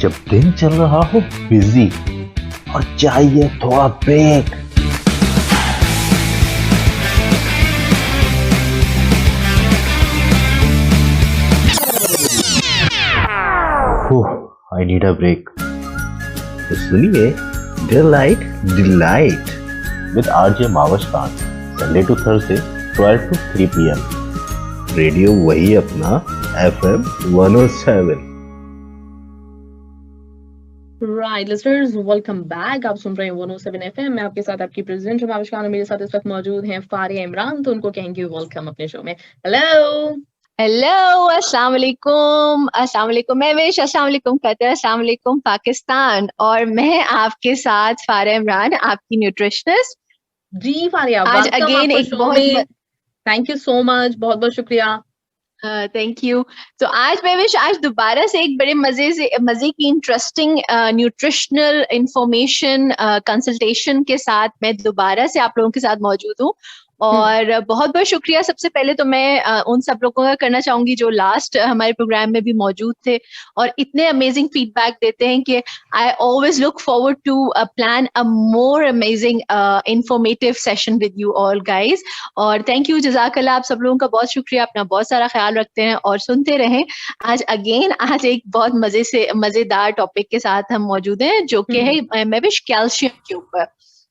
जब दिन चल रहा हो बिजी और चाहिए थोड़ा break, I need a break. तो सुनिए delight delight with RJ Mahvash Khan, Sunday to Thursday 12 to 3 PM। Radio वही अपना FM 107। Right listeners, welcome back. आप सुन रहे हैं 107 FM। मैं आपके साथ आपकी प्रेसिडेंट रमाविश खान, मेरे साथ इस वक्त मौजूद हैं फारिया इमरान, तो उनको कहेंगे वेलकम अपने शो में। हेलो अस्सलाम वालेकुम, अस्सलाम वालेकुम महविश, अस्सलाम वालेकुम कतर, अस्सलाम वालेकुम पाकिस्तान। और मैं आपके साथ फारिया इमरान, आपकी न्यूट्रिशनिस्ट। जी फारिया, आज वेलकम अगेन आपको एक शो बहुत में। थैंक यू सो मच, बहुत बहुत शुक्रिया। Thank you. तो आज महविश, आज दोबारा से एक बड़े मजे की इंटरेस्टिंग न्यूट्रिशनल इंफॉर्मेशन कंसल्टेशन के साथ मैं दोबारा से आप लोगों के साथ मौजूद हूँ। और बहुत बहुत शुक्रिया सबसे पहले तो मैं उन सब लोगों का करना चाहूंगी जो लास्ट हमारे प्रोग्राम में भी मौजूद थे और इतने अमेजिंग फीडबैक देते हैं कि I always look forward to plan a more amazing informative session with you all guys. और थैंक यू, जज़ाकल्लाह, आप सब लोगों का बहुत शुक्रिया, अपना बहुत सारा ख्याल रखते हैं और सुनते रहें। आज एक बहुत मजेदार टॉपिक के साथ हम मौजूद हैं जो कि है महविश कैल्शियम के ऊपर,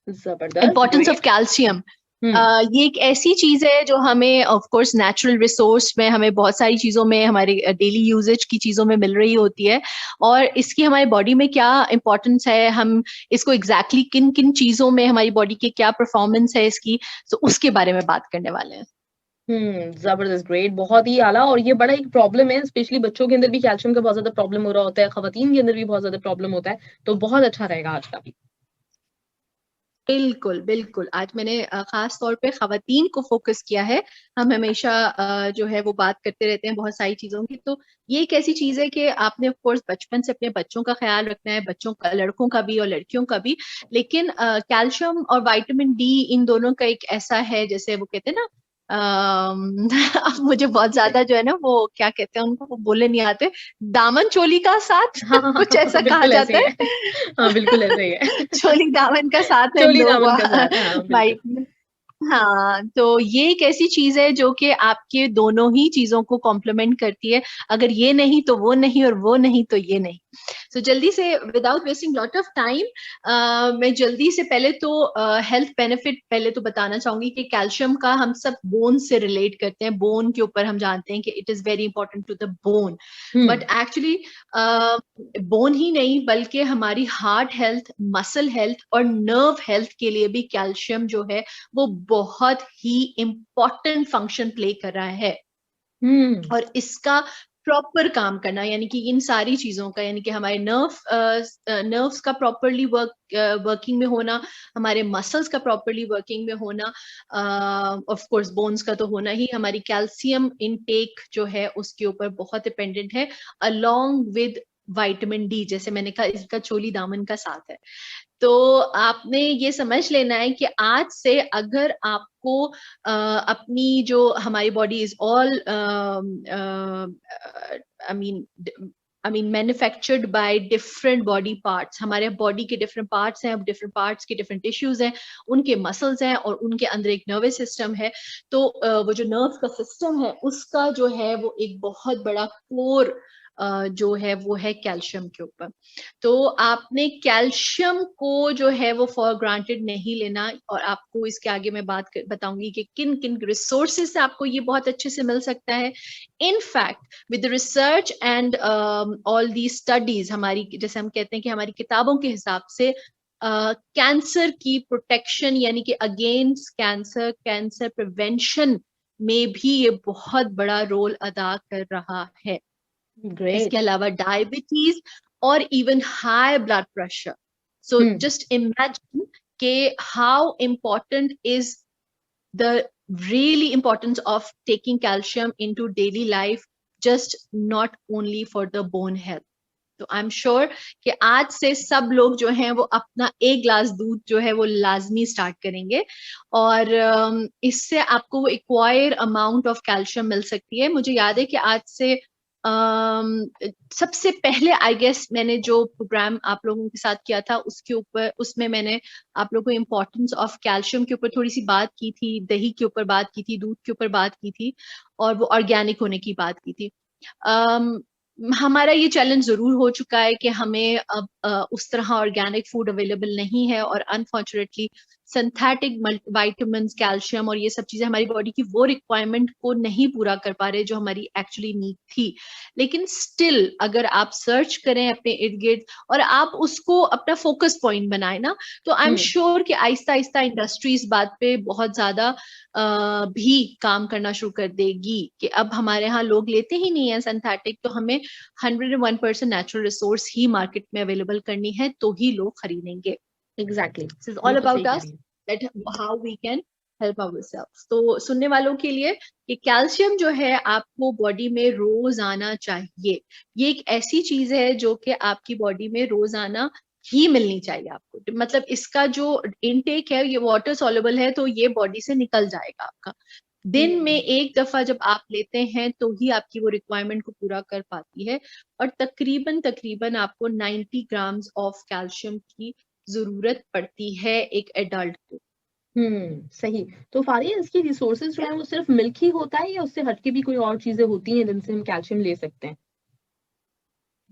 जबरदस्त, इम्पोर्टेंस ऑफ कैल्शियम। ये एक ऐसी चीज है जो हमें ऑफ कोर्स नेचुरल रिसोर्स में हमें बहुत सारी चीजों में हमारे डेली यूजेज की चीजों में मिल रही होती है, और इसकी हमारी बॉडी में क्या इम्पोर्टेंस है, हम इसको एग्जैक्टली किन किन चीजों में हमारी बॉडी की क्या परफॉर्मेंस है इसकी, तो उसके बारे में बात करने वाले हैं। जबरदस्त, ग्रेट, बहुत ही आला। और ये बड़ा एक प्रॉब्लम है, स्पेशली बच्चों के अंदर भी कैल्शियम का बहुत ज्यादा प्रॉब्लम हो रहा होता है, खवातीन के अंदर भी बहुत ज्यादा प्रॉब्लम होता है, तो बहुत अच्छा रहेगा आज का भी। बिल्कुल बिल्कुल, आज मैंने खास तौर पे खवातीन को फोकस किया है। हम हमेशा जो है वो बात करते रहते हैं बहुत सारी चीजों की, तो ये एक ऐसी चीज है कि आपने ऑफ कोर्स बचपन से अपने बच्चों का ख्याल रखना है, बच्चों का, लड़कों का भी और लड़कियों का भी। लेकिन कैल्शियम और विटामिन डी इन दोनों का एक ऐसा है, जैसे वो कहते हैं ना, अब मुझे बहुत ज्यादा जो है ना वो क्या कहते हैं उनको, वो बोले नहीं आते, दामन चोली का साथ हाँ, कुछ ऐसा कहा बिल्कुल ऐसे जाता ही है। है। हाँ, बिल्कुल ऐसे ही है। चोली दामन का साथ है, चोली नो दामन का साथ, हाँ बिल्कुल। वाइट। हाँ, तो ये एक ऐसी चीज है जो कि आपके दोनों ही चीजों को कॉम्प्लीमेंट करती है। अगर ये नहीं तो वो नहीं, और वो नहीं तो ये नहीं। तो जल्दी से, without wasting lot of time, मैं जल्दी से पहले तो हेल्थ बेनिफिट पहले तो बताना चाहूंगी कि कैल्शियम का हम सब बोन से रिलेट करते हैं, बोन के ऊपर हम जानते हैं कि it is very important to the bone. But actually bone ही नहीं बल्कि हमारी हार्ट हेल्थ, मसल हेल्थ और नर्व हेल्थ के लिए भी कैल्शियम जो है वो बहुत ही इंपॉर्टेंट फंक्शन प्ले कर रहा है। और इसका प्रॉपर काम करना, यानी कि इन सारी चीजों का, यानी कि हमारे नर्व्स का प्रॉपरली वर्किंग में होना, हमारे मसल्स का प्रॉपरली वर्किंग में होना, ऑफ कोर्स बोन्स का तो होना ही, हमारी कैल्शियम इनटेक जो है उसके ऊपर बहुत डिपेंडेंट है, अलोंग विद विटामिन डी। जैसे मैंने कहा, इसका चोली दामन का साथ है। तो आपने ये समझ लेना है कि आज से अगर आपको अपनी जो हमारी body is all I mean manufactured by different body parts, हमारे बॉडी के डिफरेंट पार्ट्स हैं, डिफरेंट पार्ट्स के डिफरेंट टिश्यूज हैं, उनके मसल्स हैं और उनके अंदर एक नर्वस सिस्टम है। तो वो जो नर्व का सिस्टम है उसका जो है वो एक बहुत बड़ा कोर जो है वो है कैल्शियम के ऊपर। तो आपने कैल्शियम को जो है वो फॉर ग्रांटेड नहीं लेना, और आपको इसके आगे मैं बताऊंगी कि किन किन रिसोर्सेज से आपको ये बहुत अच्छे से मिल सकता है। In fact with research and all the studies, हमारी जैसे हम कहते हैं कि हमारी किताबों के हिसाब से कैंसर की प्रोटेक्शन, यानी कि अगेंस्ट कैंसर, कैंसर प्रिवेंशन में भी ये बहुत बड़ा रोल अदा कर रहा है। इसके अलावा डायबिटीज और even high blood pressure. So just imagine के how important is the really importance of taking calcium into daily life, just not only for the bone health. तो आई एम श्योर कि आज से सब लोग जो हैं वो अपना एक ग्लास दूध जो है वो लाजमी स्टार्ट करेंगे, और इससे आपको वो एक्वायर अमाउंट ऑफ कैल्शियम मिल सकती है। मुझे याद है कि आज से सबसे पहले आई गेस मैंने जो प्रोग्राम आप लोगों के साथ किया था उसमें मैंने आप लोगों को इम्पोर्टेंस ऑफ कैल्शियम के ऊपर थोड़ी सी बात की थी, दही के ऊपर बात की थी, दूध के ऊपर बात की थी, और वो ऑर्गेनिक होने की बात की थी। हमारा ये चैलेंज जरूर हो चुका है कि हमें अब उस तरह ऑर्गेनिक फूड अवेलेबल नहीं है, और अनफॉर्चुनेटली सिंथेटिक विटामिन्स, कैल्शियम और ये सब चीजें हमारी बॉडी की वो रिक्वायरमेंट को नहीं पूरा कर पा रहे जो हमारी एक्चुअली नीड थी। लेकिन स्टिल अगर आप सर्च करें अपने इर्द गिर्द और आप उसको अपना फोकस पॉइंट बनाए ना, तो आई एम श्योर कि आहिस्ता आहिस्ता इंडस्ट्री इस बात पे बहुत ज्यादा भी काम करना शुरू कर देगी कि अब हमारे यहाँ लोग लेते ही नहीं है सिंथेटिक, तो हमें 101% नेचुरल रिसोर्स ही मार्केट में अवेलेबल करनी है तो ही लोग खरीदेंगे। Exactly, This is all about us, that how we can help ourselves. तो सुनने वालों के लिए कि कैल्शियम जो है आपको बॉडी में रोज आना चाहिए। ये एक ऐसी चीज है जो कि आपकी बॉडी में रोजाना ही मिलनी चाहिए आपको। मतलब इसका जो इनटेक है ये वाटर सॉल्युबल है, तो ये बॉडी से निकल जाएगा आपका। दिन में एक दफा जब आप लेते हैं तो ही आपकी वो रिक्वायरमेंट को पूरा कर पाती है, और तकरीबन आपको 90 ग्राम्स ऑफ कैल्शियम की जरूरत पड़ती है एक एडल्ट को। सही। तो फारिया, इसकी रिसोर्सेज जो है वो सिर्फ मिल्क ही होता है या उससे हटके भी कोई और चीजें होती हैं जिनसे हम कैल्शियम ले सकते हैं?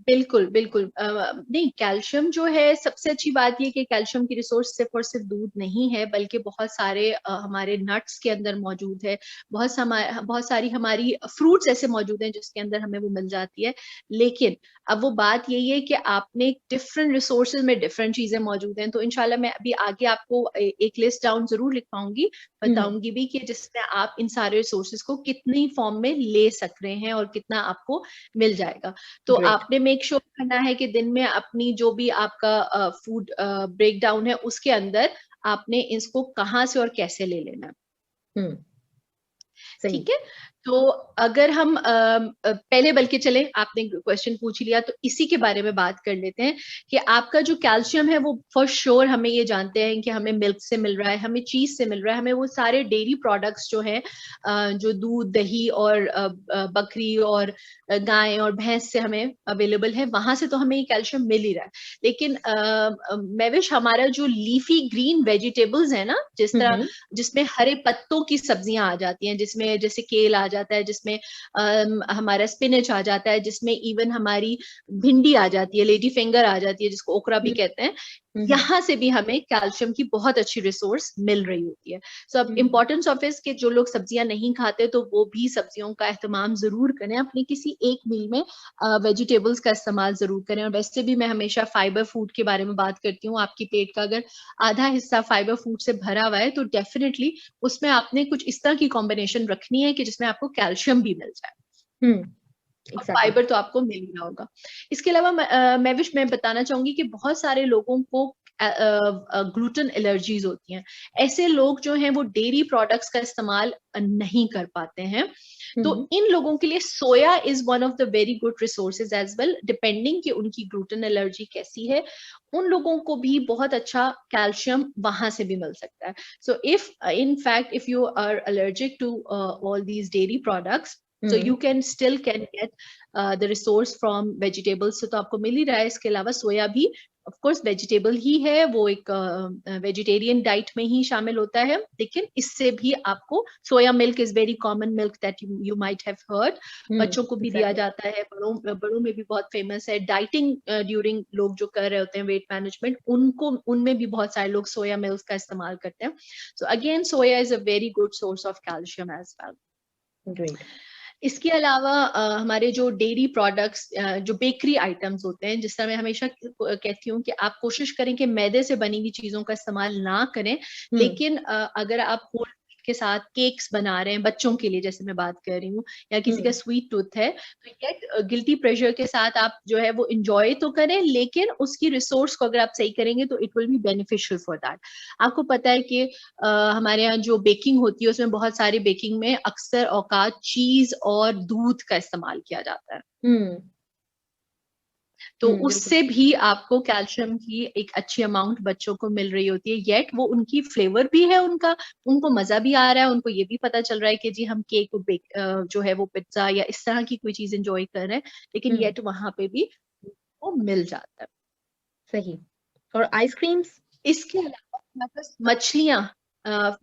बिल्कुल बिल्कुल नहीं, कैल्शियम जो है सबसे अच्छी बात ये कि कैल्शियम की रिसोर्स सिर्फ और सिर्फ दूध नहीं है, बल्कि बहुत सारे हमारे नट्स के अंदर मौजूद है, बहुत सारी हमारी फ्रूट्स ऐसे मौजूद हैं जिसके अंदर हमें वो मिल जाती है। लेकिन अब वो बात यही है कि आपने डिफरेंट रिसोर्सेज में डिफरेंट चीजें मौजूद हैं, तो इंशाल्लाह मैं अभी आगे आपको एक लिस्ट डाउन जरूर लिखवाऊंगी, बताऊंगी भी कि जिसमें आप इन सारे रिसोर्सेज को कितनी फॉर्म में ले सक रहे हैं और कितना आपको मिल जाएगा। तो आपने मेक श्योर करना है कि दिन में अपनी जो भी आपका फूड ब्रेकडाउन है उसके अंदर आपने इसको कहाँ से और कैसे ले लेना है। ठीक है, तो अगर हम पहले बल्कि चले, आपने क्वेश्चन पूछ लिया तो इसी के बारे में बात कर लेते हैं कि आपका जो कैल्शियम है वो फॉर श्योर हम ये जानते हैं कि हमें मिल्क से मिल रहा है, हमें चीज से मिल रहा है, हमें वो सारे डेयरी प्रोडक्ट्स जो हैं जो दूध, दही और बकरी और गाय और भैंस से हमें अवेलेबल है, वहां से तो हमें ये कैल्शियम मिल ही रहा है। लेकिन मैविश, हमारा जो लीफी ग्रीन वेजिटेबल्स है ना, जिस तरह जिसमें हरे पत्तों की सब्जियां आ जाती हैं, जिसमें जैसे केल आ जाता है, जिसमें हमारा स्पिनच आ जाता है, जिसमें इवन हमारी भिंडी आ जाती है, लेडी फिंगर आ जाती है जिसको ओकरा भी कहते हैं, यहाँ से भी हमें कैल्शियम की बहुत अच्छी रिसोर्स मिल रही होती है। सो अब इम्पोर्टेंस ऑफ इस कि जो लोग सब्जियां नहीं खाते तो वो भी सब्जियों का इस्तेमाल जरूर करें, अपनी किसी एक मील में वेजिटेबल्स का इस्तेमाल जरूर करें। और वैसे भी मैं हमेशा फाइबर फूड के बारे में बात करती हूँ, आपकी पेट का अगर आधा हिस्सा फाइबर फूड से भरा हुआ है तो डेफिनेटली उसमें आपने कुछ इस तरह की कॉम्बिनेशन रखनी है कि जिसमें आपको कैल्शियम भी मिल जाए। फाइबर तो आपको मिल रहा होगा। इसके अलावा मैं बताना चाहूंगी कि बहुत सारे लोगों को ग्लूटेन एलर्जीज होती हैं। ऐसे लोग जो हैं वो डेयरी प्रोडक्ट्स का इस्तेमाल नहीं कर पाते हैं, तो इन लोगों के लिए soya is one of the very good resources as well, depending कि उनकी ग्लूटेन एलर्जी कैसी है, उन लोगों को भी बहुत अच्छा कैल्शियम वहां से भी मिल सकता है। So if in fact if you are allergic to all these dairy products, so you can get the resource from vegetables, तो आपको मिल ही रहा है। इसके अलावा सोया भी ऑफ कोर्स वेजिटेबल ही है, वो एक वेजिटेरियन डाइट में ही शामिल होता है, लेकिन इससे भी आपको soya milk is very common milk that you might have heard, बच्चों को भी दिया जाता है, बड़ों में भी बहुत फेमस है। डाइटिंग ड्यूरिंग लोग जो कर रहे होते हैं वेट मैनेजमेंट, उनमें भी बहुत सारे लोग सोया मिल्क का इस्तेमाल करते हैं। So again soya is a very good source of calcium as well. इसके अलावा हमारे जो डेयरी प्रोडक्ट्स, जो बेकरी आइटम्स होते हैं, जिस तरह मैं हमेशा कहती हूँ कि आप कोशिश करें कि मैदे से बनी हुई चीजों का इस्तेमाल ना करें, लेकिन अगर आप होल के साथ केक्स बना रहे हैं बच्चों के लिए, जैसे मैं बात कर रही हूँ, या किसी का स्वीट टूथ है, तो येट गिल्टी प्रेशर के साथ आप जो है वो एंजॉय तो करें, लेकिन उसकी रिसोर्स को अगर आप सही करेंगे तो it will be beneficial for that. आपको पता है कि हमारे यहाँ जो बेकिंग होती है उसमें बहुत सारी बेकिंग में अक्सर औकात चीज और दूध का इस्तेमाल किया जाता है। तो बिल्कुल। उससे भी आपको कैल्शियम की एक अच्छी अमाउंट बच्चों को मिल रही होती है, येट वो उनकी फ्लेवर भी है उनका, उनको मजा भी आ रहा है, उनको ये भी पता चल रहा है कि जी हम केक जो है वो पिज्जा या इस तरह की कोई चीज एंजॉय कर रहे हैं, लेकिन येट वहां पे भी वो मिल जाता है। सही। और आइसक्रीम्स? इसके अलावा मछलियां,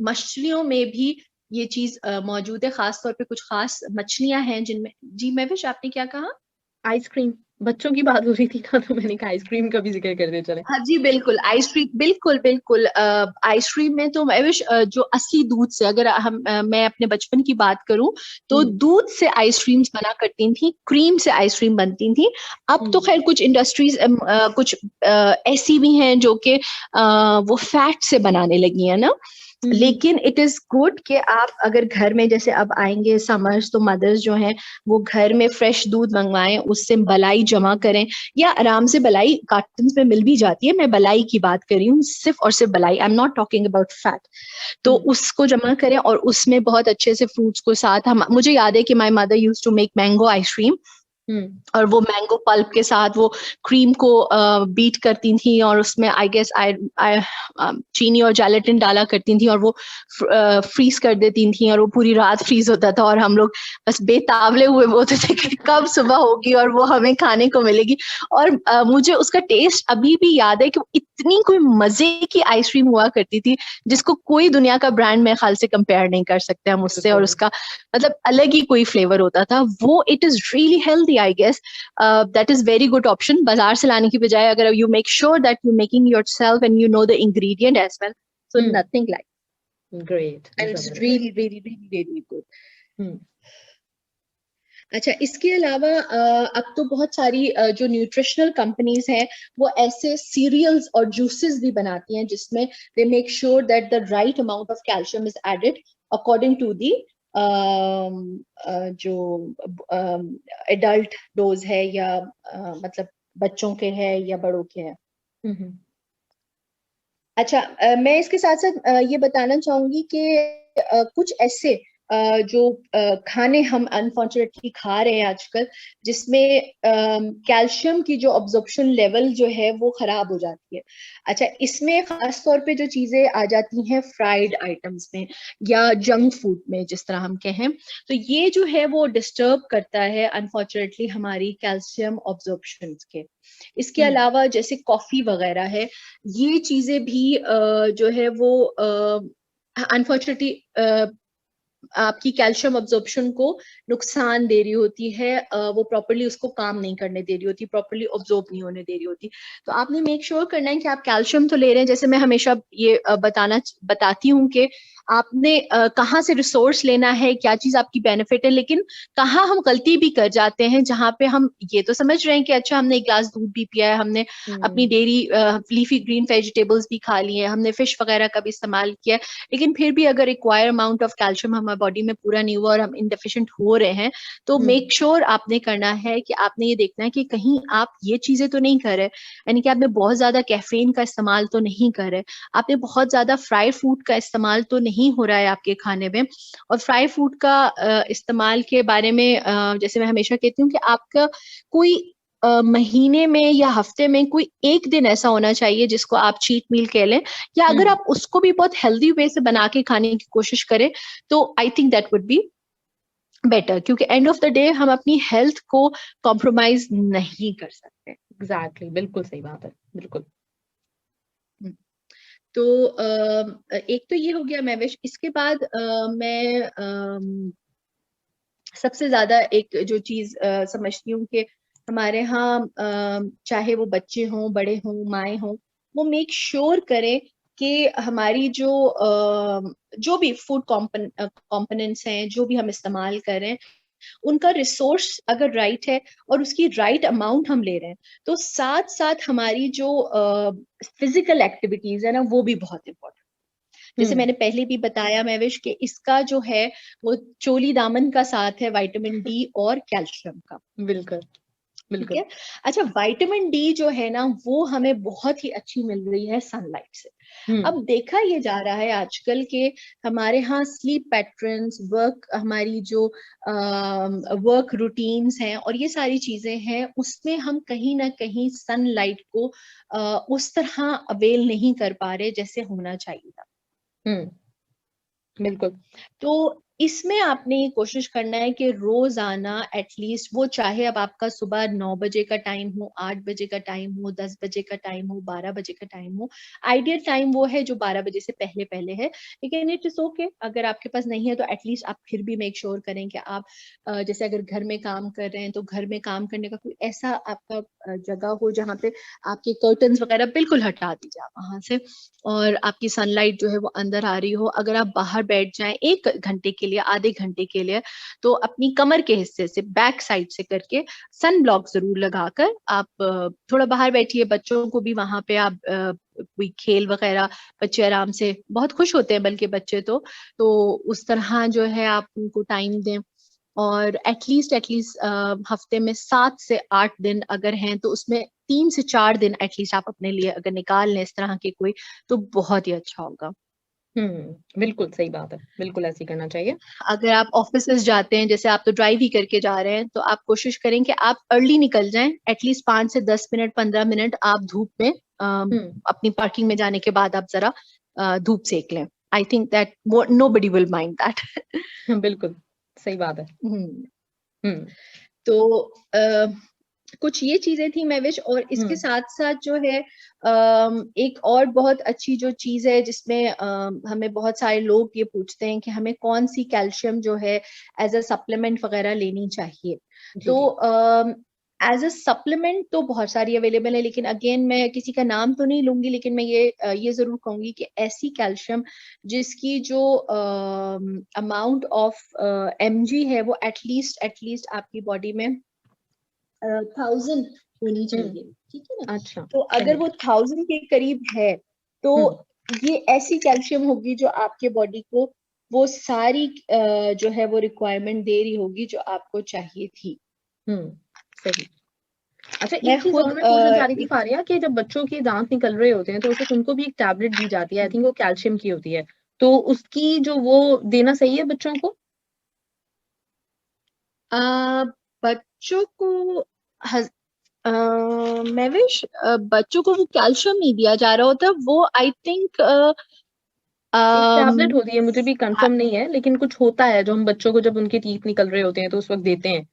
मछलियों में भी ये चीज मौजूद है, खास तौर पे कुछ खास मछलियां हैं जिनमें, जी महविश आपने क्या कहा? आइसक्रीम, बच्चों की बात हो रही थी ना, तो मैंने कहा आइसक्रीम का भी जिक्र करते चले। हाँ जी बिल्कुल, आइसक्रीम, बिल्कुल बिल्कुल, आइसक्रीम में तो मैविश जो असली दूध से, अगर मैं अपने बचपन की बात करूं तो दूध से आइसक्रीम्स बना करती थी, क्रीम से आइसक्रीम बनती थी। अब तो खैर कुछ इंडस्ट्रीज कुछ ऐसी भी हैं जो कि वो फैट से बनाने लगी है ना, लेकिन इट इज गुड कि आप अगर घर में, जैसे अब आएंगे समर्स, तो मदर्स जो हैं वो घर में फ्रेश दूध मंगवाएं, उससे मलाई जमा करें, या आराम से मलाई कार्टन में मिल भी जाती है, मैं मलाई की बात कर रही हूँ, सिर्फ और सिर्फ मलाई, I am not talking about fat. तो उसको जमा करें और उसमें बहुत अच्छे से फ्रूट्स को साथ, हम, मुझे याद है कि my mother used to make mango ice cream, और वो मैंगो पल्प के साथ वो क्रीम को बीट करती थी, और उसमें आई गेस चीनी और जेलेटिन डाला करती थी, और वो फ्रीज कर देती थी, और वो पूरी रात फ्रीज होता था, और हम लोग बस बेतावले हुए होते थे कि कब सुबह होगी और वो हमें खाने को मिलेगी। और मुझे उसका टेस्ट अभी भी याद है कि इतनी कोई मजे की आइसक्रीम हुआ करती थी जिसको कोई दुनिया का ब्रांड मेरे ख्याल से कंपेयर नहीं कर सकते हम उससे, और उसका मतलब अलग ही कोई फ्लेवर होता था वो। It is really healthy, I guess that is very good option बाजार से लाने की बजाय, अगर you make sure that you making yourself and you know the ingredient as well, so nothing like great, and it's really really really really good. अच्छा, इसके अलावा अब तो बहुत सारी जो न्यूट्रिशनल कंपनीज हैं वो ऐसे सीरियल्स और जूसेस भी बनाती हैं जिसमें they make sure that the right amount of calcium is added according to the जो एडल्ट डोज है, या मतलब बच्चों के है या बड़ों के हैं। अच्छा, मैं इसके साथ साथ ये बताना चाहूंगी कि कुछ ऐसे जो खाने हम अनफॉर्चुनेटली खा रहे हैं आजकल, जिसमें कैल्शियम की जो अब्जॉर्प्शन लेवल जो है वो खराब हो जाती है। अच्छा, इसमें खास तौर पे जो चीजें आ जाती हैं फ्राइड आइटम्स में या जंक फूड में, जिस तरह हम कहें, तो ये जो है वो डिस्टर्ब करता है अनफॉर्चुनेटली हमारी कैल्शियम अब्जॉर्प्शन के। इसके अलावा जैसे कॉफी वगैरह है, ये चीजें भी जो है वो अनफॉर्चुनेटली आपकी कैल्शियम अब्जॉर्प्शन को नुकसान दे रही होती है, वो प्रॉपर्ली उसको काम नहीं करने दे रही होती, प्रॉपर्ली अब्जॉर्ब नहीं होने दे रही होती। तो आपने मेक श्योर करना है कि आप कैल्शियम तो ले रहे हैं। जैसे मैं हमेशा ये बताती हूँ कि आपने कहाँ से रिसोर्स लेना है, क्या चीज आपकी बेनिफिट है, लेकिन कहाँ हम गलती भी कर जाते हैं जहाँ पे हम ये तो समझ रहे हैं कि अच्छा हमने एक ग्लास दूध भी पिया है, हमने अपनी डेयरी लीफी ग्रीन वेजिटेबल्स भी खा लिए हैं, हमने फिश वगैरह का भी इस्तेमाल किया है, लेकिन फिर भी अगर रिक्वायर अमाउंट ऑफ कैल्शियम हमारे बॉडी में पूरा नहीं हुआ और हम इनडेफिशिएंट हो रहे हैं, तो मेक श्योर आपने करना है कि आपने ये देखना है कि कहीं आप ये चीजें तो नहीं कर रहे, यानी कि आपने बहुत ज्यादा कैफीन का इस्तेमाल तो नहीं कर रहे, आपने बहुत ज्यादा फ्राई फूड का इस्तेमाल तो नहीं हो रहा है आपके खाने में। और फ्राई फूड का इस्तेमाल के बारे में जैसे मैं हमेशा कहती हूँ कि आपका कोई महीने में या हफ्ते में कोई एक दिन ऐसा होना चाहिए जिसको आप चीट मील कह लें, या अगर आप उसको भी बहुत हेल्दी वे से बना के खाने की कोशिश करें तो I think that would be better, क्योंकि एंड ऑफ द डे हम अपनी हेल्थ को कॉम्प्रोमाइज नहीं कर सकते। एग्जैक्टली, बिल्कुल सही बात है, बिल्कुल। तो एक तो ये हो गया महविश। इसके बाद मैं सबसे ज्यादा एक जो चीज समझती हूँ कि हमारे यहाँ चाहे वो बच्चे हों, बड़े हों, माएँ हों, वो मेक श्योर करें कि हमारी जो भी फूड कॉम्पोनेंट्स हैं, जो भी हम इस्तेमाल कर रहे हैं, उनका रिसोर्स अगर राइट है और उसकी राइट अमाउंट हम ले रहे हैं, तो साथ साथ हमारी जो फिजिकल एक्टिविटीज है ना, वो भी बहुत इंपॉर्टेंट। जैसे मैंने पहले भी बताया महविश कि इसका जो है वो चोली दामन का साथ है विटामिन डी और कैल्शियम का। बिल्कुल। ठीक बिल्कुल। है। अच्छा, विटामिन डी जो है ना वो हमें बहुत ही अच्छी मिल रही है सनलाइट से। अब देखा ये जा रहा है आजकल के हमारे यहाँ स्लीप पैटर्न्स, वर्क, हमारी जो वर्क रूटीन्स हैं और ये सारी चीजें हैं, उसमें हम कहीं ना कहीं सनलाइट को उस तरह अवेल नहीं कर पा रहे जैसे होना चाहिए था। बिल्कुल। तो इसमें आपने ये कोशिश करना है कि रोजाना एटलीस्ट, वो चाहे अब आपका सुबह 9 बजे का टाइम हो, 8 बजे का टाइम हो, 10 बजे का टाइम हो, 12 बजे का टाइम हो, आइडियल टाइम वो है जो 12 बजे से पहले पहले है। लेकिन इट इज ओके, अगर आपके पास नहीं है तो एटलीस्ट आप फिर भी मेक श्योर करें कि आप जैसे अगर घर में काम कर रहे हैं तो घर में काम करने का कोई ऐसा आपका जगह हो जहाँ पे आपके कर्टन्स वगैरह बिल्कुल हटा दीजिए आप वहां से, और आपकी सनलाइट जो है वो अंदर आ रही हो। अगर आप बाहर बैठ जाएं 1 घंटे के लिए, आधे घंटे के लिए, तो अपनी कमर के हिस्से से, बैक साइड से करके सन ब्लॉक जरूर लगाकर आप थोड़ा बाहर बैठिए। बच्चों को भी वहां पे आप कोई खेल वगैरह, बच्चे आराम से बहुत खुश होते हैं, बल्कि बच्चे तो उस तरह जो है आप उनको टाइम दें। और एटलीस्ट हफ्ते में 7 से 8 दिन अगर हैं तो उसमें 3 से 4 दिन एटलीस्ट आप अपने लिए अगर निकाल लें इस तरह के कोई, तो बहुत ही अच्छा होगा। बिल्कुल सही बात है, बिल्कुल ऐसे ही करना चाहिए। अगर आप ऑफिसेज जाते हैं, जैसे आप तो ड्राइव ही करके जा रहे हैं, तो आप कोशिश करें कि आप अर्ली निकल जाएं, एटलीस्ट 5 से 10 मिनट, 15 मिनट आप धूप में अपनी पार्किंग में जाने के बाद आप जरा धूप सेक लें। I think that nobody will mind that. बिल्कुल सही बात है। तो कुछ ये चीजें थी महविश, और इसके साथ साथ जो है एक और बहुत अच्छी जो चीज है जिसमें हमें बहुत सारे लोग ये पूछते हैं कि हमें कौन सी कैल्शियम जो है एज अ सप्लीमेंट वगैरह लेनी चाहिए। तो एज अ सप्लीमेंट तो बहुत सारी अवेलेबल है, लेकिन अगेन मैं किसी का नाम तो नहीं लूंगी, लेकिन मैं ये जरूर कहूंगी कि ऐसी कैल्शियम जिसकी जो अमाउंट ऑफ mg है वो एटलीस्ट आपकी बॉडी में 1000 होनी चाहिए, ठीक है ना। अच्छा, तो अगर वो 1000 के करीब है तो ये ऐसी कैल्शियम होगी जो आपके बॉडी को वो सारी जो है वो रिक्वायरमेंट दे रही होगी जो आपको चाहिए थी। सही। अच्छा, एक चीज और मैं पूछना चाह रही थी फारिया, कि जब बच्चों के दांत निकल रहे होते हैं तो उस वक्त उनको भी एक टैबलेट दी जाती है, आई थिंक वो कैल्शियम की होती है, तो उसकी जो वो देना सही है बच्चों को? बच्चों को महविश, बच्चों को वो कैल्शियम नहीं दिया जा रहा होता, वो आई थिंक टैबलेट होती है, मुझे भी कंफर्म नहीं है, लेकिन कुछ होता है जो हम बच्चों को जब उनके टीथ निकल रहे होते हैं तो उस वक्त देते हैं।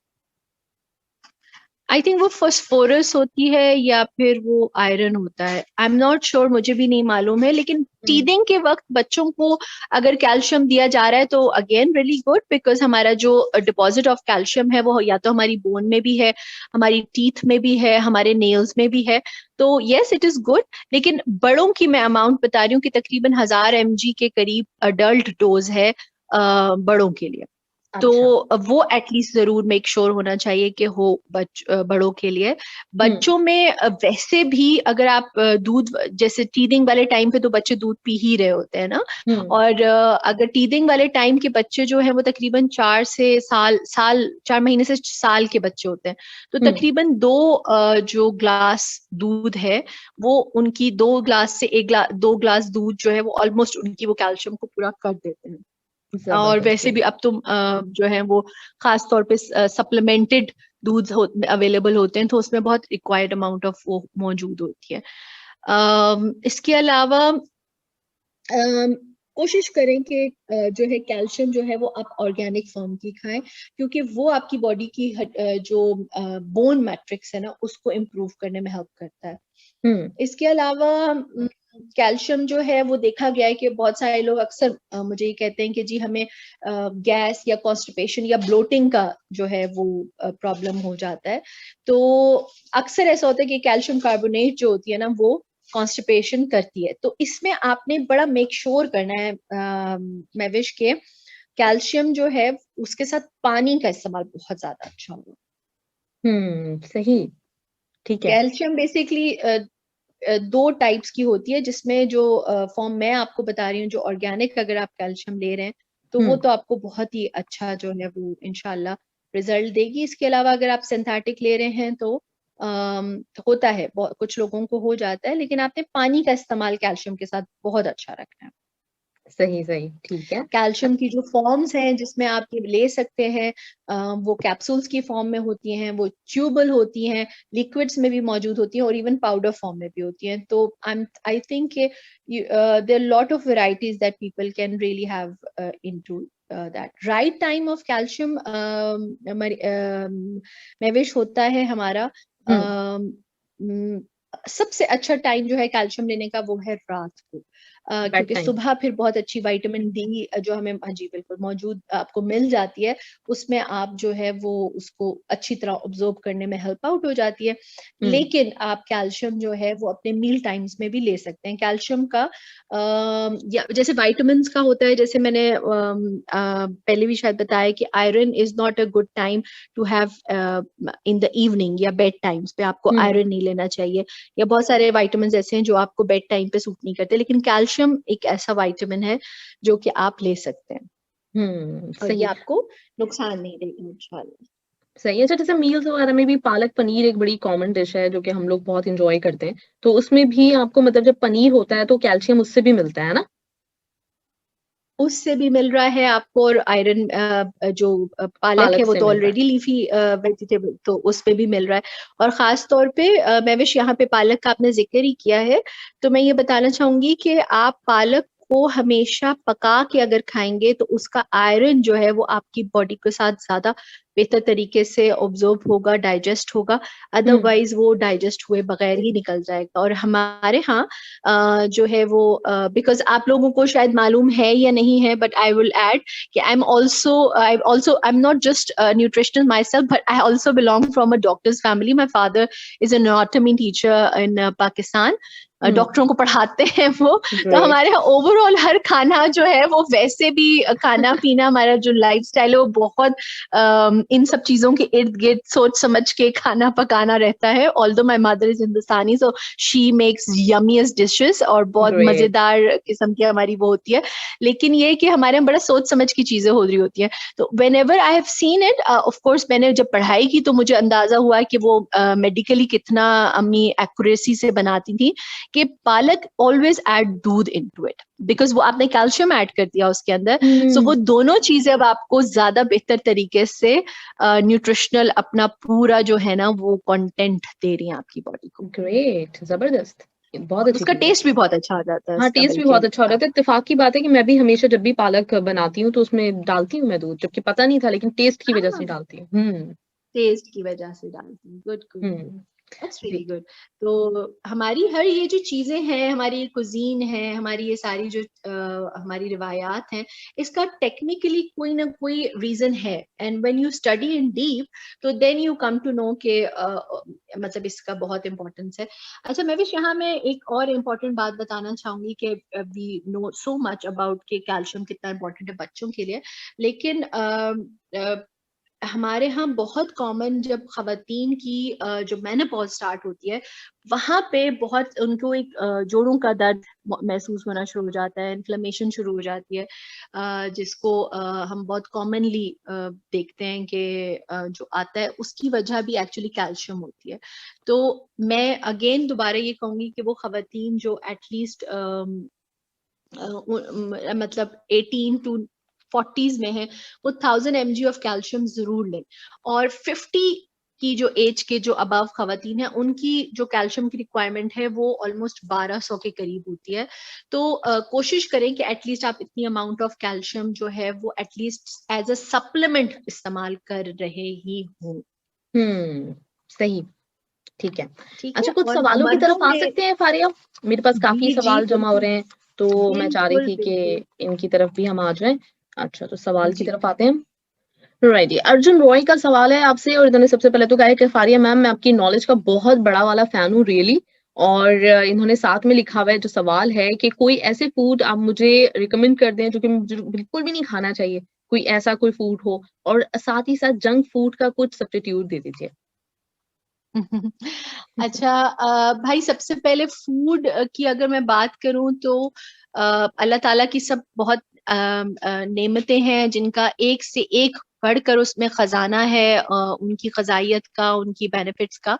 आई थिंक वो फास्फोरस होती है या फिर वो आयरन होता है, आई एम नॉट श्योर, मुझे भी नहीं मालूम है। लेकिन टीदिंग के वक्त बच्चों को अगर कैल्शियम दिया जा रहा है तो अगेन रियली गुड, बिकॉज हमारा जो डिपॉजिट ऑफ कैल्शियम है वो या तो हमारी बोन में भी है, हमारी टीथ में भी है, हमारे नेल्स में भी है, तो यस इट इज गुड। लेकिन बड़ों की मैं अमाउंट बता रही हूँ कि तकरीबन 1000 mg के करीब अडल्ट डोज है बड़ों के लिए। तो वो एटलीस्ट जरूर मेक श्योर होना चाहिए कि हो बड़ों के लिए। बच्चों में वैसे भी अगर आप दूध, जैसे टीदिंग वाले टाइम पे तो बच्चे दूध पी ही रहे होते हैं ना, और अगर टीदिंग वाले टाइम के बच्चे जो है वो तकरीबन 4 महीने से साल के बच्चे होते हैं, तो तकरीबन 2 जो ग्लास दूध है वो उनकी 2 ग्लास से 2 ग्लास दूध जो है वो ऑलमोस्ट उनकी वो कैल्शियम को पूरा कर देते हैं। और वैसे भी अब तो जो है वो खास तौर पे सप्लीमेंटेड दूध अवेलेबल होते हैं, तो उसमें बहुत रिक्वायर्ड अमाउंट ऑफ वो मौजूद होती है। इसके अलावा कोशिश करें कि जो है कैल्शियम जो है वो आप ऑर्गेनिक फॉर्म की खाएं, क्योंकि वो आपकी बॉडी की जो बोन मैट्रिक्स है ना उसको इम्प्रूव करने में हेल्प करता है। इसके अलावा कैल्शियम जो है वो देखा गया है कि बहुत सारे लोग अक्सर मुझे ये कहते हैं कि जी हमें गैस या कॉन्स्टिपेशन या ब्लोटिंग का जो है वो प्रॉब्लम हो जाता है, तो अक्सर ऐसा होता है कि कैल्शियम कार्बोनेट जो होती है ना वो कॉन्स्टिपेशन करती है। तो इसमें आपने बड़ा मेक श्योर करना है महविश के कैल्शियम जो है उसके साथ पानी का इस्तेमाल बहुत ज्यादा अच्छा होगा। सही, ठीक है। कैल्शियम बेसिकली 2 टाइप्स की होती है, जिसमें जो फॉर्म मैं आपको बता रही हूँ जो ऑर्गेनिक अगर आप कैल्शियम ले रहे हैं तो वो तो आपको बहुत ही अच्छा जो है वो इंशाल्लाह रिजल्ट देगी। इसके अलावा अगर आप सिंथेटिक ले रहे हैं तो होता है, कुछ लोगों को हो जाता है, लेकिन आपने पानी का इस्तेमाल कैल्शियम के साथ बहुत अच्छा रखना है। सही सही, ठीक है। कैल्शियम की जो फॉर्म्स हैं जिसमें आप ये ले सकते हैं, वो कैप्सूल्स की फॉर्म में होती हैं, वो च्यूबल होती हैं, लिक्विड्स में भी मौजूद होती हैं, और इवन पाउडर फॉर्म में भी होती हैं। तो I think there lot of varieties that people can really have into that. Right time of calcium Mahvish होता है हमारा, सबसे अच्छा टाइम जो है कैल्शियम लेने का वो है रात को, क्योंकि सुबह फिर बहुत अच्छी विटामिन डी जो हमें, हाँ जी बिल्कुल, मौजूद आपको मिल जाती है, उसमें आप जो है वो उसको अच्छी तरह ऑब्जॉर्ब करने में हेल्प आउट हो जाती है। लेकिन आप कैल्शियम जो है वो अपने मील टाइम्स में भी ले सकते हैं। कैल्शियम का या जैसे विटामिन का होता है, जैसे मैंने पहले भी शायद बताया कि iron is not a good time to have in the evening या बेड टाइम्स पे आपको आयरन नहीं लेना चाहिए, या बहुत सारे विटामिन ऐसे हैं जो आपको बेड टाइम पे सूट नहीं करते, लेकिन कैल्शियम एक ऐसा विटामिन है जो कि आप ले सकते हैं, और ये आपको नुकसान नहीं देगा इंशाल्लाह। सही है। अच्छा, जैसे मील्स वगैरह में भी पालक पनीर एक बड़ी कॉमन डिश है जो कि हम लोग बहुत इंजॉय करते हैं, तो उसमें भी आपको मतलब जब पनीर होता है तो कैल्शियम उससे भी मिलता है ना? उससे भी मिल रहा है आपको, और आयरन जो पालक है वो तो ऑलरेडी लीफी वेजिटेबल, तो उस पे भी मिल रहा है। और खास तौर पे महविश यहाँ पे पालक का आपने जिक्र ही किया है, तो मैं ये बताना चाहूंगी कि आप पालक को हमेशा पका के अगर खाएंगे तो उसका आयरन जो है वो आपकी बॉडी के साथ ज्यादा बेहतर तरीके से ऑब्जॉर्ब होगा, डाइजेस्ट होगा, अदरवाइज वो डाइजेस्ट हुए बगैर ही निकल जाएगा। और हमारे यहाँ जो है वो बिकॉज आप लोगों को शायद मालूम है या नहीं है, बट आई विल ऐड कि I am not just nutritionist my self, but I also belong from a doctor's family. My father is an anatomy teacher इन पाकिस्तान, डॉक्टरों को पढ़ाते हैं वो। तो हमारे यहाँ ओवरऑल हर खाना जो है वो, वैसे भी खाना पीना, हमारा जो लाइफस्टाइल है वो बहुत इन सब चीजों के इर्द गिर्द सोच समझ के खाना पकाना रहता है। Although my mother is Hindustani, so she makes yummiest dishes, और बहुत मजेदार किस्म की हमारी वो होती है, लेकिन ये कि हमारे यहाँ बड़ा सोच समझ की चीजें हो रही होती है। तो when ever I have seen it, of course मैंने जब पढ़ाई की तो मुझे अंदाजा हुआ कि वो मेडिकली कितना अम्मी एक्यूरेसी से बनाती थी, कि पालक ऑलवेज ऐड दूध इनटू इट, बिकॉज वो आपने कैल्शियम ऐड कर दिया उसके अंदर, सो वो दोनों चीजें अब आपको ज्यादा बेहतर तरीके से न्यूट्रिशनल अपना पूरा जो है ना वो कंटेंट दे रही है आपकी बॉडी को। ग्रेट, जबरदस्त, बहुत अच्छी। उसका टेस्ट भी बहुत अच्छा हो जाता है। हाँ, टेस्ट भी बहुत अच्छा हो जाता है। इत्तेफाक की बात है कि मैं भी हमेशा जब भी पालक बनाती हूँ तो उसमें डालती हूँ मैं दूध, जबकि पता नहीं था, लेकिन टेस्ट की वजह से डालती हूँ। टेस्ट की वजह से डालती हूँ। Good good, that's really good. तो हमारी हर ये जो चीजें हैं, हमारी कुजीन है, हमारी ये सारी जो हमारी रिवायात हैं, इसका टेक्निकली कोई ना कोई रीजन है, and when you study in deep तो then you come to know के मतलब इसका बहुत इंपॉर्टेंस है। अच्छा महविश, यहाँ मैं एक और इम्पोर्टेंट बात बताना चाहूंगी कि we know so much about के कैल्शियम कितना इम्पोर्टेंट है बच्चों के लिए, लेकिन हमारे यहाँ बहुत कॉमन जब खवातीन की जो मेनोपॉज स्टार्ट होती है, वहां पे बहुत उनको एक जोड़ों का दर्द महसूस होना शुरू हो जाता है, इन्फ्लेमेशन शुरू हो जाती है, जिसको हम बहुत कॉमनली देखते हैं कि जो आता है उसकी वजह भी एक्चुअली कैल्शियम होती है। तो मैं अगेन दोबारा ये कहूंगी कि वो खवातीन जो एटलीस्ट मतलब 18 to 40s में है, वो 1000 mg ऑफ कैल्शियम जरूर लें। और 50 की जो एज के जो अबव खवातीन है, उनकी जो कैल्शियम की रिक्वायरमेंट है वो ऑलमोस्ट 1200 के करीब होती है। तो कोशिश करें कि एटलीस्ट आप इतनी अमाउंट ऑफ कैल्शियम जो है वो एटलीस्ट एज अ सप्लीमेंट इस्तेमाल कर रहे ही हों। सही, ठीक है। अच्छा, कुछ सवालों की तरफ आ सकते हैं फारिया? मेरे पास काफी सवाल जमा हो रहे हैं, तो मैं चाह रही थी कि इनकी तरफ भी हम आ जाएं। अच्छा, तो सवाल की तरफ आते हैं। राइट, अर्जुन रॉय का सवाल है आपसे, और इन्होंने सबसे पहले तो कहा है कि फारिया मैम, मैं आपकी नॉलेज का बहुत बड़ा वाला फैन हूँ रियली, और इन्होंने साथ में लिखा हुआ है जो सवाल है कि कोई ऐसे फूड आप मुझे रिकमेंड कर दें जो कि मुझे बिल्कुल भी नहीं खाना चाहिए, कोई ऐसा कोई फूड हो, और साथ ही साथ जंक फूड का कुछ सब्स्टिट्यूट दे दीजिए। अच्छा भाई, सबसे पहले फूड की अगर मैं बात करूं तो अल्लाह ताला की सब बहुत नेमतें हैं जिनका एक से एक पढ़कर उसमें खजाना है उनकी ग़िज़ाइयत का, उनकी बेनिफिट्स का।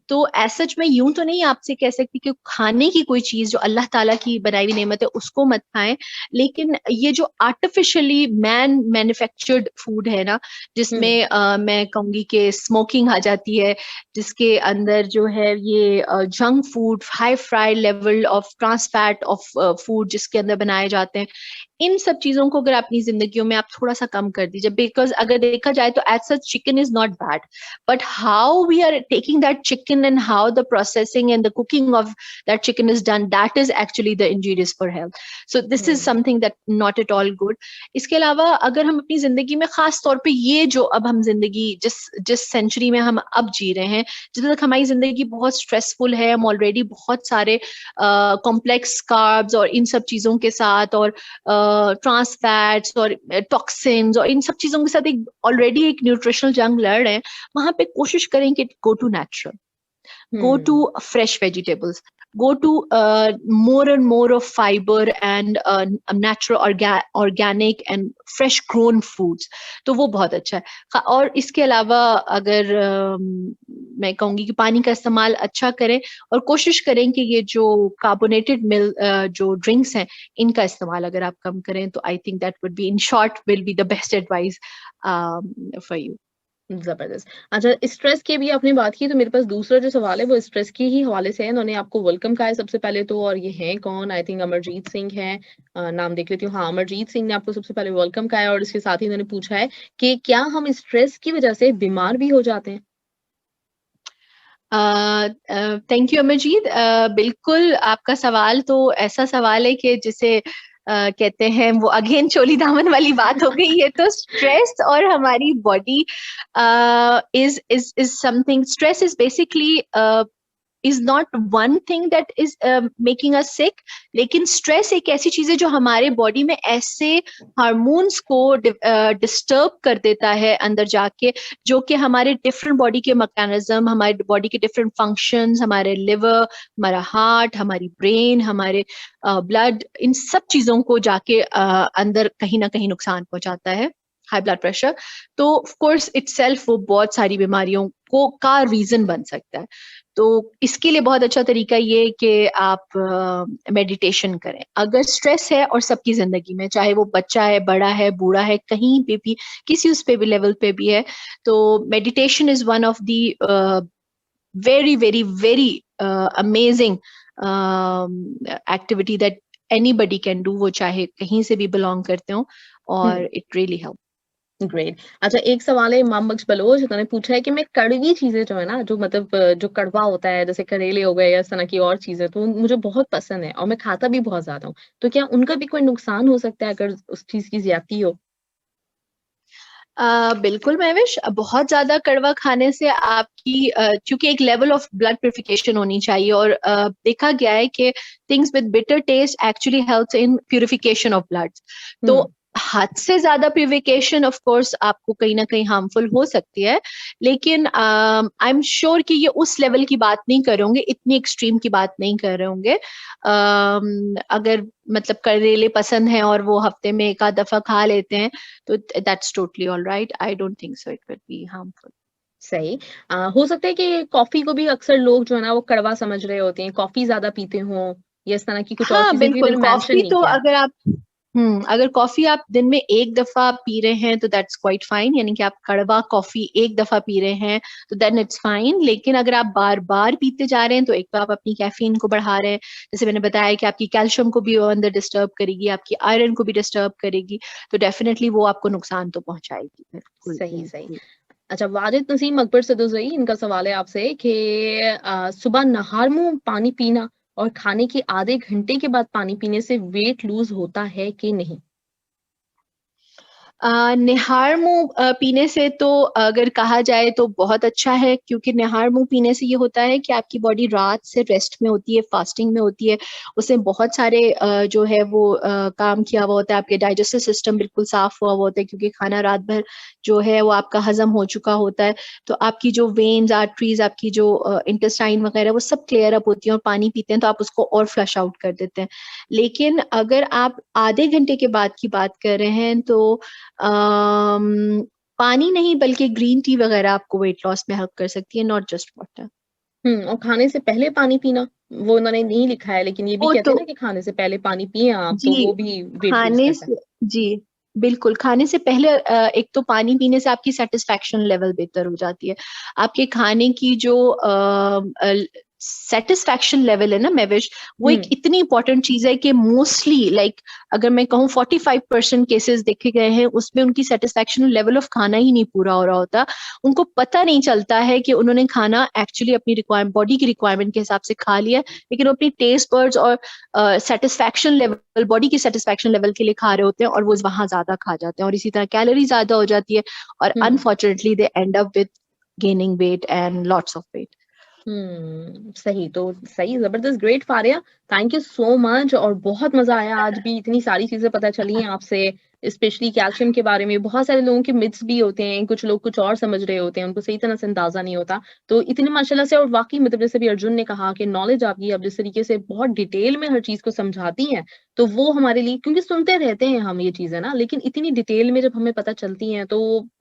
तो एज़ सच मैं यूँ तो नहीं आपसे कह सकती कि खाने की कोई चीज़ जो अल्लाह ताला की बनाई हुई नेमत है उसको मत खाएँ। लेकिन ये जो आर्टिफिशियली मैन्युफैक्चर्ड फूड है ना, जिसमें मैं कहूँगी कि स्मोकिंग आ जाती है, जिसके अंदर जो है ये junk food, high fry level of trans fat of food जिसके अंदर बनाए जाते हैं, इन सब चीज़ों को अगर अपनी ज़िंदगियों में आप थोड़ा-सा कम कर दीजिए, बिकॉज़ अगर देखा जाए तो as such chicken is not bad, but how we are taking that chicken and how the processing and the cooking of that chicken is done, that is actually the injurious for health. So this is something that not at all good. इसके अलावा अगर हम अपनी जिंदगी में खास तौर पे ये जो अब हम जिंदगी जिस सेंचुरी में हम अब जी रहे हैं, जब तक हमारी जिंदगी बहुत स्ट्रेसफुल है, हम ऑलरेडी बहुत सारे कॉम्प्लेक्स कार्ब्स और इन सब चीजों के साथ और ट्रांस फैट्स और टॉक्सिन्स और इन सब चीजों के साथ एक ऑलरेडी एक न्यूट्रिशनल जंग लड़ रहे हैं, वहां पे कोशिश करें कि go to natural, go to fresh vegetables, go to more and more of fiber and natural organic and fresh grown foods, तो वो बहुत अच्छा है। और इसके अलावा अगर मैं कहूँगी कि पानी का इस्तेमाल अच्छा करें और कोशिश करें कि ये जो कार्बोनेटेड जो ड्रिंक्स हैं इनका इस्तेमाल अगर आप कम करें तो I think that would be in short will be the best advice for you. जबरदस्त। अच्छा, स्ट्रेस की भी आपने बात की, तो मेरे पास दूसरा जो सवाल है वो स्ट्रेस के ही हवाले से है। इन्होंने आपको वेलकम कहा है सबसे पहले तो, और ये हैं कौन? आई थिंक अमरजीत सिंह हैं। नाम देख लेती हूँ। हाँ, अमरजीत सिंह ने आपको सबसे पहले वेलकम कहा है और इसके साथ ही इन्होंने पूछा है कि क्या हम स्ट्रेस की वजह से बीमार भी हो जाते हैं? Thank you Amarjeet. बिल्कुल आपका सवाल तो ऐसा सवाल है कि जिसे कहते हैं वो अगेन चोली दामन वाली बात हो गई। ये तो स्ट्रेस और हमारी body is something, stress is basically is not one thing that is making us sick, लेकिन स्ट्रेस एक ऐसी चीज है जो हमारे बॉडी में ऐसे हार्मोन्स को डिस्टर्ब कर देता है अंदर जाके, जो कि हमारे डिफरेंट बॉडी के मैकेनिज्म, हमारे बॉडी के डिफरेंट फंक्शंस, हमारे लिवर, हमारा हार्ट, हमारी ब्रेन, हमारे ब्लड, इन सब चीजों को जाके अंदर कहीं ना कहीं नुकसान पहुंचाता है। हाई ब्लड प्रेशर तो ऑफ कोर्स इटसेल्फ वो बहुत सारी बीमारियों को का रीजन बन सकता है। तो इसके लिए बहुत अच्छा तरीका ये कि आप मेडिटेशन करें। अगर स्ट्रेस है और सबकी जिंदगी में, चाहे वो बच्चा है, बड़ा है, बूढ़ा है, कहीं पे भी किसी उस पे भी लेवल पे भी है, तो meditation is one of the very very very amazing activity that anybody can do, वो चाहे कहीं से भी बिलोंग करते हो, और इट रियली हेल्प। ग्रेट। अच्छा, एक सवाल है इमाम बख्श बलोच, उन्होंने पूछा है कि मैं कड़वी चीजें जो है ना, जो मतलब जो कड़वा होता है, जैसे करेले हो गए या इस तरह की और चीजें, तो मुझे बहुत पसंद है और मैं खाता भी बहुत ज्यादा हूँ, तो क्या उनका भी कोई नुकसान हो सकता है अगर उस चीज की ज्यादती हो? बिल्कुल महविश, बहुत ज्यादा कड़वा खाने से आपकी क्योंकि एक लेवल ऑफ ब्लड प्यूरिफिकेशन होनी चाहिए, और देखा गया है कि things with bitter taste actually helps in purification of blood. तो हद से ज्यादा प्यूरिफिकेशन ऑफ कोर्स आपको कहीं ना कहीं हार्मफुल हो सकती है, लेकिन आई एम श्योर कि ये उस लेवल की बात नहीं कर रहे होंगे, इतनी एक्सट्रीम की बात नहीं कर रहे होंगे। अगर मतलब करेले पसंद है और वो हफ्ते में एक आध दफा खा लेते हैं तो that's totally all right. I don't think so it will be harmful. सही। हो सकता है कि कॉफी को भी अक्सर लोग जो है ना वो कड़वा समझ रहे होते हैं, कॉफी ज्यादा पीते हों या इस तरह की कुछ और चीजें भी बिल्कुल। मैंने मेंशन कॉफी नहीं तो किया। अगर कॉफी आप दिन में एक दफा पी रहे हैं तो दैट्स क्वाइट फाइन, यानी कि आप कड़वा कॉफी एक दफा पी रहे हैं तो देन इट्स फाइन। लेकिन अगर आप बार बार पीते जा रहे हैं तो एक तो आप अपनी कैफीन को बढ़ा रहे हैं, जैसे मैंने बताया कि आपकी कैल्शियम को भी अंदर डिस्टर्ब करेगी, आपकी आयरन को भी डिस्टर्ब करेगी, तो डेफिनेटली वो आपको नुकसान तो पहुंचाएगी। बिल्कुल सही सही। अच्छा, वाजिद नसीम अकबर सदुजई, इनका सवाल है आपसे कि सुबह नहार मुंह पानी पीना और खाने के आधे घंटे के बाद पानी पीने से वेट लूज होता है कि नहीं? निहार मुंह पीने से तो अगर कहा जाए तो बहुत अच्छा है, क्योंकि निहार मुंह पीने से ये होता है कि आपकी बॉडी रात से रेस्ट में होती है, फास्टिंग में होती है, उससे बहुत सारे जो है वो काम किया हुआ होता है, आपके डाइजेस्टिव सिस्टम बिल्कुल साफ हुआ हुआ होता है, क्योंकि खाना रात भर जो है वो आपका हजम हो चुका होता है, तो आपकी जो वेन्स, आर्टरीज, आपकी जो इंटेस्टाइन वगैरह वो सब क्लियर अप होती है, और पानी पीते हैं तो आप उसको और फ्लश आउट कर देते हैं। लेकिन अगर आप आधे घंटे के बाद की बात कर रहे हैं तो पानी नहीं बल्कि ग्रीन टी वगैरह आपको वेट लॉस में हेल्प कर सकती है, नॉट जस्ट वाटर। और खाने से पहले पानी पीना, वो उन्होंने नहीं लिखा है, लेकिन ये भी वो कहते तो हैं ना कि खाने से पहले पानी पिए आप, तो जी, वो भी वेट लूज खाने करता है। से जी बिल्कुल, खाने से पहले एक तो पानी पीने से आपकी सेटिस्फैक्शन लेवल बेहतर हो जाती है। आपके खाने की जो सेटिस्फैक्शन लेवल है ना महविश, वो एक इतनी इंपॉर्टेंट चीज है कि मोस्टली लाइक अगर मैं कहूँ 45% केसेस देखे गए हैं उसमें उनकी सेटिस्फैक्शन लेवल ऑफ खाना ही नहीं पूरा हो रहा होता। उनको पता नहीं चलता है कि उन्होंने खाना एक्चुअली अपनी रिक्वायरमेंट, बॉडी की रिक्वायरमेंट के हिसाब से खा लिया, लेकिन वो अपनी टेस्ट बर्ड्स और सेटिस्फैक्शन लेवल, बॉडी की सेटिस्फैक्शन लेवल के लिए खा रहे होते हैं और वो वहां ज्यादा खा जाते हैं और इसी तरह कैलोरी ज्यादा हो जाती है और unfortunately they end up with gaining weight and lots of weight. सही, तो सही, जबरदस्त, great Faria, thank you so much. और बहुत मजा आया आज भी, इतनी सारी चीजें पता चली हैं आपसे, स्पेशली कैल्शियम के बारे में। बहुत सारे लोगों के मिथ्स भी होते हैं, कुछ लोग कुछ और समझ रहे होते हैं, उनको सही तरह से अंदाजा नहीं होता। तो इतने माशाल्लाह से, और वाकई मतलब जैसे भी अर्जुन ने कहा कि नॉलेज आपकी अब जिस तरीके से बहुत डिटेल में हर चीज को समझाती हैं, तो वो हमारे लिए, क्योंकि सुनते रहते हैं हम ये चीजें ना, लेकिन इतनी डिटेल में जब हमें पता चलती हैं तो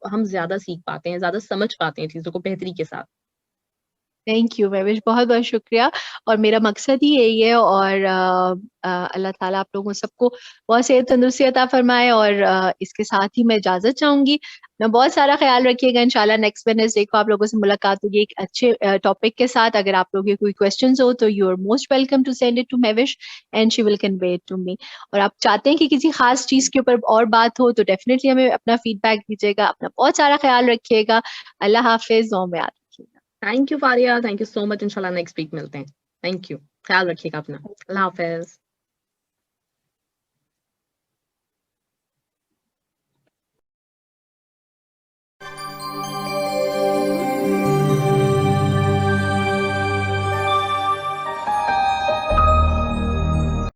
हम ज्यादा सीख पाते हैं, ज्यादा समझ पाते हैं चीजों को बेहतरी के साथ। थैंक यू महविश, बहुत बहुत शुक्रिया। और मेरा मकसद ही यही है, और अल्लाह ताला आप लोगों सबको बहुत सेहत तंदुरुस्ती अता फरमाए। और इसके साथ ही मैं इजाजत चाहूंगी। मैं बहुत सारा ख्याल रखिएगा। इंशाल्लाह नेक्स्ट वेडनेसडे को आप लोगों से मुलाकात होगी एक अच्छे टॉपिक के साथ। अगर आप लोगों के कोई क्वेश्चंस हो तो you are most welcome to send it to Mahvish and she will convey it to me. और आप चाहते हैं कि किसी खास चीज के ऊपर और बात हो तो डेफिनेटली हमें अपना फीडबैक दीजिएगा। अपना बहुत सारा ख्याल रखिएगा। अल्लाह हाफिज, दुआ में याद रखिएगा। Thank you Faria, thank you so much. इंशाल्लाह नेक्स्ट वीक मिलते हैं। थैंक यू, ख्याल रखिएगा अपना। अल्लाह हाफिज।